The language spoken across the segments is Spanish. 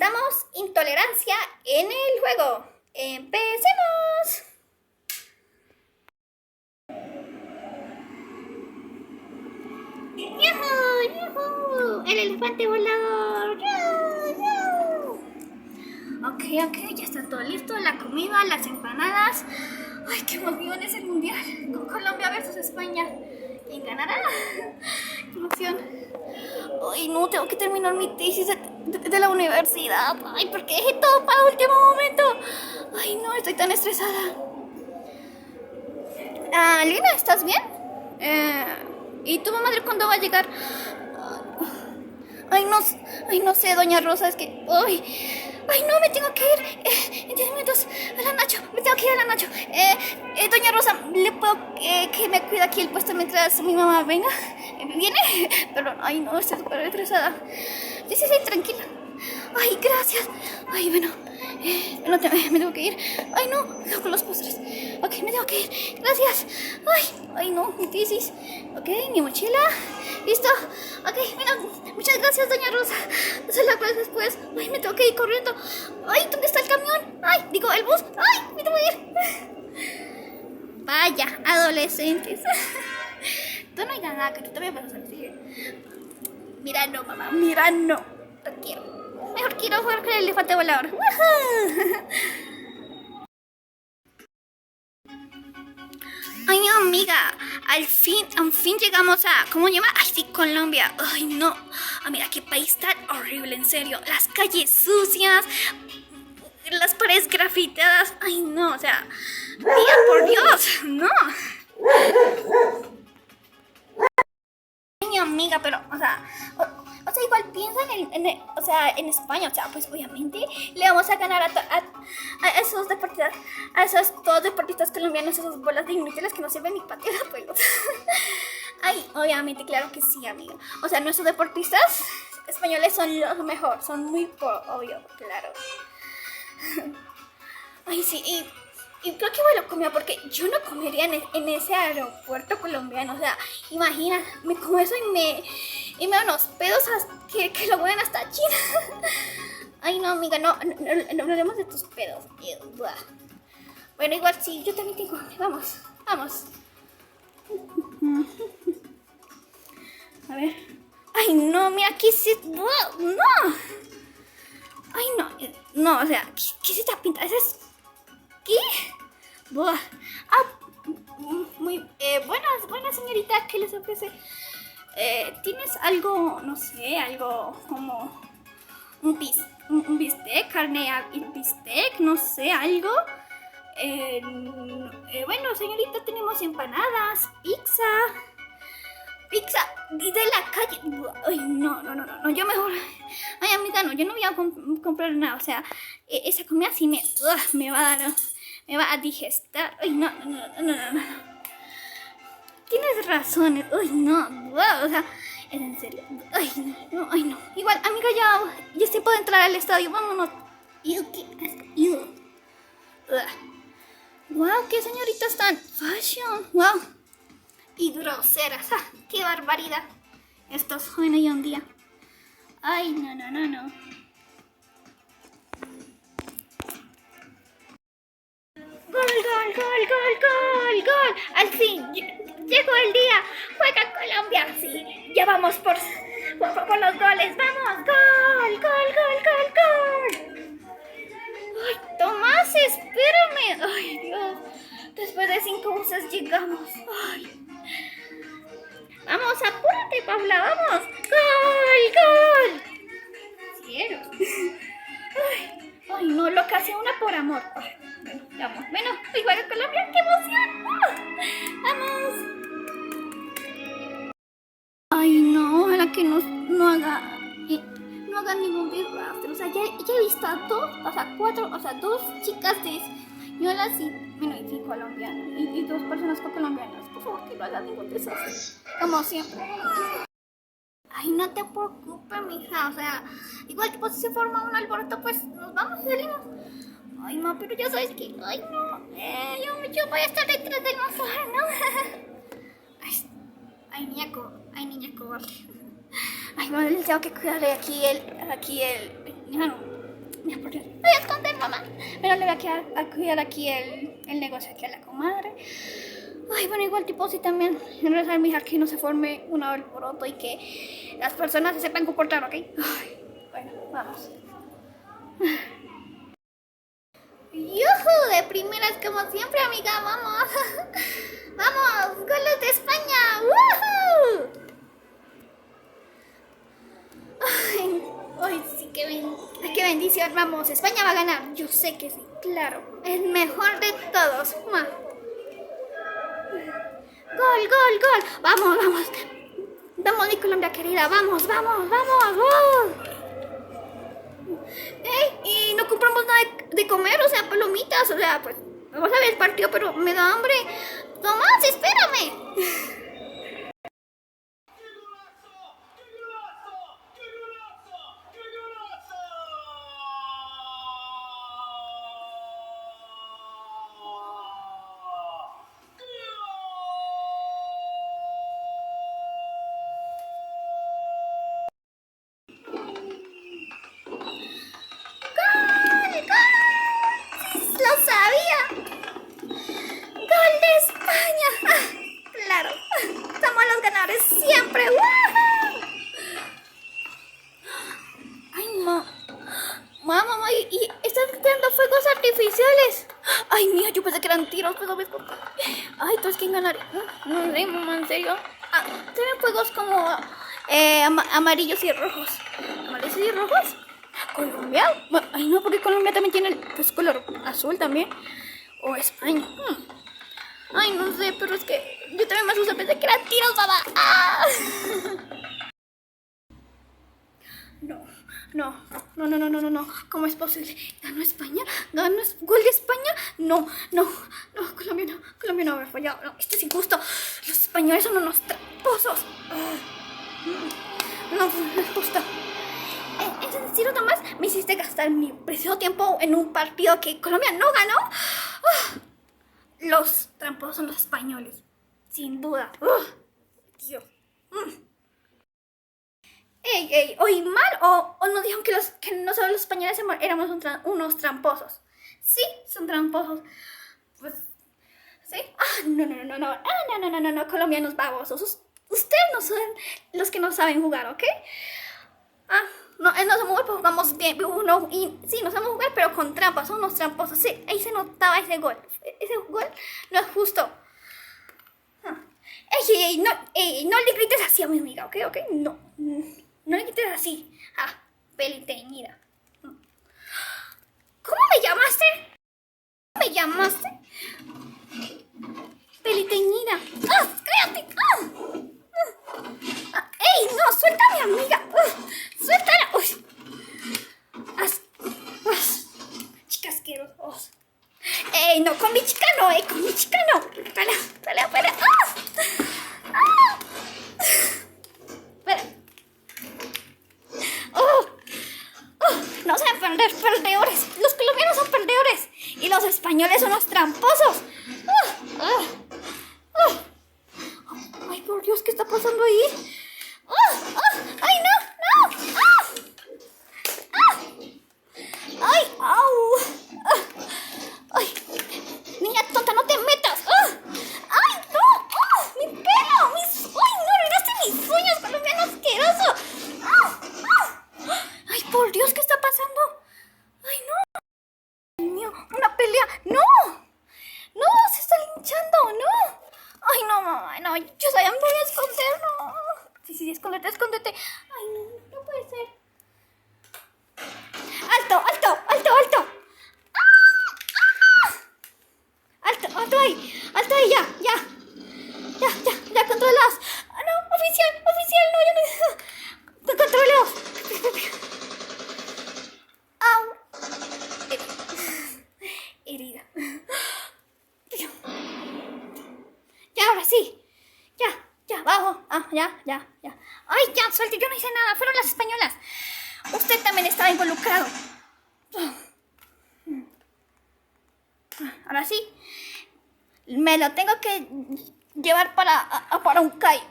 presentamos intolerancia en el juego. ¡Empecemos! ¡Yujú! ¡Yujú! ¡El elefante volador! ¡Yujú! Ok, ya está todo listo. La comida, las empanadas. ¡Ay, qué emoción! Es el mundial! Con Colombia versus España. ¿Quién ganará? ¡Qué emoción! Ay, no, tengo que terminar mi tesis de la universidad. Ay, ¿por qué dejé todo para último momento? Ay, no, estoy tan estresada. Lina, ¿estás bien? ¿Y tu mamá cuándo va a llegar? Ay, no sé, doña Rosa, es que... Ay, no, me tengo que ir en 10 minutos a la Nacho. Me tengo que ir a la Nacho. Doña Rosa, ¿le puedo que me cuida aquí el puesto mientras mi mamá venga? ¿Viene? Pero, ay, no, estoy súper estresada. Sí, tranquila. Ay, gracias. Ay, bueno, me tengo que ir. Ay, no, con los postres. Ok, me tengo que ir. Gracias. Ay, no, mi tesis. Ok, mi mochila. Listo. Ok, bueno, muchas gracias, doña Rosa. Se la cuelgo después. Ay, me tengo que ir corriendo. Ay, ¿dónde está el camión? Ay, digo, el bus. Ay, me tengo que ir. Vaya, adolescentes. Tú no hay nada, que tú también vas a salir. Mira, no, mamá, mira, no. No quiero. Mejor quiero jugar con el elefante volador. Ay, amiga, al fin llegamos a... ¿Cómo se llama? Ay, sí, Colombia. Ay, no. Mira, qué país tan horrible, en serio. Las calles sucias, las paredes grafiteadas. Ay, no, o sea... Mira, por Dios, no. Ay, amiga, pero, o sea, igual piensan en España, o sea, pues obviamente le vamos a ganar a esos deportistas, todos deportistas colombianos, esas bolas de inútiles que no sirven ni para tirar pelos. Ay, obviamente, claro que sí, amiga. O sea, nuestros deportistas españoles son los mejor, son muy obvio, claro. Ay, sí, y creo que me lo comió porque yo no comería en ese aeropuerto colombiano. O sea, imagina, me como eso y me da unos pedos que lo mueven hasta China. Ay, no, amiga, no hablemos de tus pedos. Bueno, igual sí, yo también tengo hambre. Vamos. A ver. Ay, no, mira, aquí sí. No. Ay, no, o sea, ¿qué se te pinta? ¿Qué? Buah. Muy buenas señorita, ¿qué les ofrece? ¿Tienes algo, no sé, algo como un bistec, carne y bistec, no sé, algo? Bueno, señorita, tenemos empanadas, pizza y de la calle. Ay, no, yo mejor. Ay, amiga, no, yo no voy a comprar nada. O sea, esa comida sí me va a digestar. Ay, no. Tienes razón. Ay, no. O sea, es en serio. Ay, no. Igual, amiga, ya sí puedo entrar al estadio. Vámonos. Wow, qué señoritas tan fashion. Wow. Y groseras. ¡Qué barbaridad! Estos jóvenes hoy en día. Ay, no. ¡Gol! Al fin, llegó el día. Juega Colombia. Sí, ya vamos por los goles. ¡Vamos! ¡Gol! ¡Ay, Tomás, espérame! ¡Ay, Dios! Después de 5 buses llegamos. ¡Ay! Vamos, apúrate, Paula, vamos. ¡Gol! Cielos. Ay, no, lo que hace una por amor. Ay, bueno, igual a Colombia, ¡qué emoción! ¡Vamos! Ay, no, ojalá que no haga ningún desastre. O sea, ya he visto a 2 chicas de españolas y colombianas. Y 2 personas colombianas. Por favor, que no haga ningún desastre. Como siempre. Ay, no te preocupes, mija. O sea, igual que pues, si se forma un alboroto, pues nos vamos y salimos. Ay, no, pero ya sabes que... Ay, no. Yo voy a estar detrás del motor, ¿no? Ay, niña cobarde. Ay, bueno, le tengo que cuidarle aquí el... No. Mira, por Dios. Me voy a esconder, mamá. Pero le voy a cuidar aquí el negocio aquí a la comadre. Ay, bueno, igual tipo sí también. Rezar, mija, que no se forme un alboroto y que las personas se sepan comportar, ¿ok? Ay, bueno, vamos. ¡Yujú! De primeras como siempre, amiga, vamos. ¡Vamos! ¡Goles de España! ¡Woohoo! Ay, sí, qué bendición. Vamos, España va a ganar. Yo sé que sí, claro. El mejor de todos. ¡Gol, gol, gol! ¡Vamos, vamos! Vamos, mi Colombia querida, vamos, vamos, vamos. Y no compramos nada de comer, o sea, palomitas, o sea, pues vamos a ver el partido, pero me da hambre. Tomás, espérame. ¡Gol, gol! ¡Lo sabía! ¡Gol de España! Claro, somos los ganadores siempre. ¡Woohoo! Ay, mamá, y están tirando fuegos artificiales. Ay, mía, yo pensé que eran tiros, pero ves por qué. Ay, entonces ¿quién ganaría? No sé, mamá, en serio. Tienen fuegos como amarillos y rojos. ¿Amarillos y rojos? ¿Colombia? Ay, no, porque Colombia también tiene pues, color azul también. O España. Ay, no sé, pero es que yo también me asusté, pensé que eran tiros, mamá. ¡Ah! No. ¿Cómo es posible? ¿Ganó España? ¿Ganó gol de España? No. Colombia no haber fallado. No, esto es injusto. Los españoles son unos tramposos. No es justo. Es decir, nomás me hiciste gastar mi precioso tiempo en un partido que Colombia no ganó. Los tramposos son los españoles. Sin duda. Dios. Ey, ¿oí mal? ¿O nos dijeron que nosotros los españoles éramos unos tramposos? Sí, son tramposos. Pues, ¿sí? No, colombianos babosos. Ustedes no son los que no saben jugar, ¿ok? No sabemos jugar, pero jugamos bien. Sí, no sabemos jugar, pero con trampas, son unos tramposos. Sí, ahí se notaba ese gol. Ese gol no es justo. No le grites así a mi amiga, ¿ok? No le grites así. Peliteñida. ¿Cómo me llamaste? Peliteñida. ¡Cállate! ¡Ey, no! ¡Suelta a mi amiga! ¡Suéltala! ¡Uy! Chicas asquerosos. ¡Ey, no! Con mi chica no, con mi chica no. Espera. Espera. No saben perder, perdedores. Los colombianos son perdedores. Y los españoles son los tramposos. Ay, por Dios, ¿qué está pasando ahí? ¡Ay, no! ¡Ay, au! ¡Ay! Niña tonta, no te metas. ¡Ay, no! ¡Mi pelo! ¡Ay, no! ¡Arruinaste mis uñas, colombiano asqueroso! ¡Ay, por Dios! ¿Qué está pasando? ¡Ay, no! ¡Dios mío! ¡Una pelea! ¡No! ¡No! ¡Se está linchando! ¡No! ¡Ay, no, mamá! ¡No! ¡Yo sabía me voy a esconder! ¡No! Sí, escóndete. ¡Ay, no puede ser! ¡Alto! ¡Alto ahí! ¡Ya! ¡Controlaos! ¡No! ¡Oficial! ¡No! ¡Yo no! ¡Controlaos! ¡Au! Herida. Ya, ahora sí. Ya, vamos. Ya. Ay, ya, suelte, yo no hice nada. Fueron las españolas. Usted también estaba involucrado. Ahora sí. Me lo tengo que llevar para un CAI.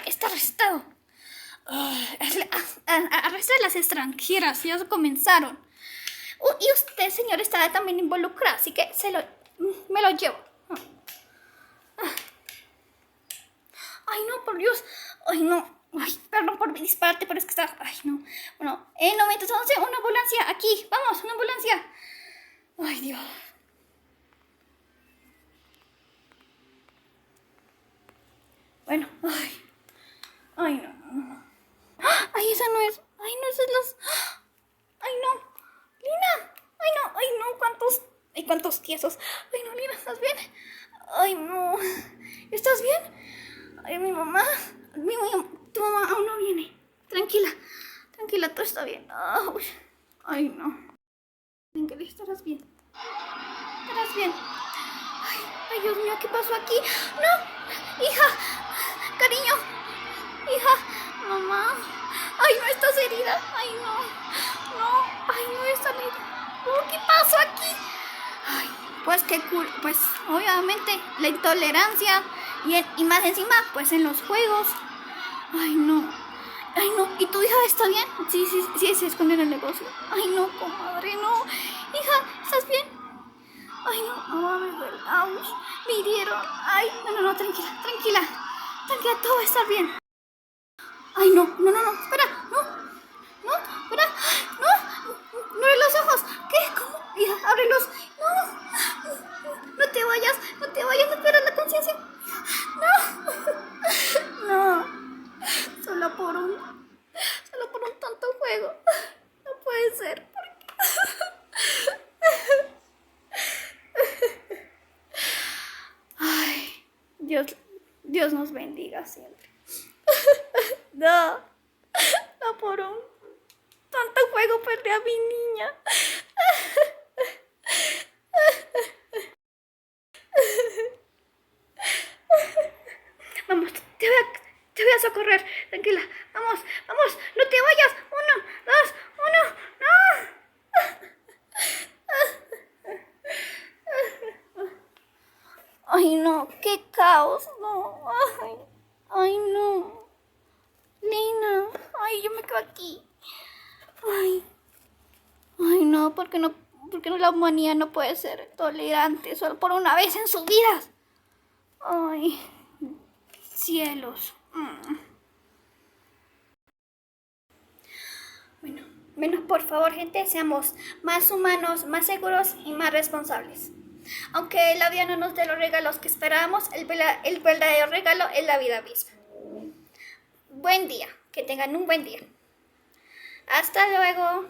Está arrestado. Arrestar a las extranjeras. Ya comenzaron. Y usted, señor, estaba también involucrado, así que me lo llevo. Ay, no, por Dios. Ay, no. Ay, perdón por dispararte, pero es que está... Ay, no. Bueno, 911, una ambulancia, aquí. Vamos, una ambulancia. Ay, Dios. Bueno, ay. Ay, no. Ay, esa no es. Ay, no, esa es las... Ay, no. Lina. Ay, no, ay, no, ¿cuántos? Ay, cuántos tiesos. Ay, no, Lina, ¿estás bien? Ay, no. ¿Estás bien? Ay, mi mamá. Tu mamá aún no viene. Tranquila, tranquila, todo está bien. Ay, no. Tranquila, estarás bien. Estarás bien. Ay, Dios mío, ¿qué pasó aquí? ¡No! ¡Hija! ¡Cariño! ¡Hija! ¡Mamá! ¡Ay, no estás herida! ¡Ay, no! ¡No! ¡Ay, no está herida! ¿Qué pasó aquí? Ay, pues qué cool. Pues obviamente la intolerancia y más encima, pues en los juegos. Ay, no. Ay, no. ¿Y tu hija está bien? Sí, se esconde en el negocio. Ay, no, comadre, no. Hija, ¿estás bien? Ay, no, mamá, me duele. Ouch, me hirieron. Ay, no, tranquila, tranquila. Tranquila, todo va a estar bien. Ay, no, espera, espera, no abre los ojos. ¿Qué? ¿Cómo? Hija, ábrelos. No te vayas, no pierdas la conciencia. No, solo por un tonto juego. No puede ser. Ay, Dios nos bendiga siempre. No por un tonto juego perdí a mi niña. Vamos, te voy a socorrer. Tranquila, vamos, no te vayas. 1, 2, 1, no. Ay, no, qué caos, no. Ay, no. Lina, ay, yo me quedo aquí. Ay, no, ¿por qué no la humanidad no puede ser tolerante solo por una vez en sus vidas? Ay, cielos. Bueno, por favor, gente, seamos más humanos, más seguros y más responsables. Aunque la vida no nos dé los regalos que esperábamos, el verdadero regalo es la vida misma. Buen día, que tengan un buen día. Hasta luego.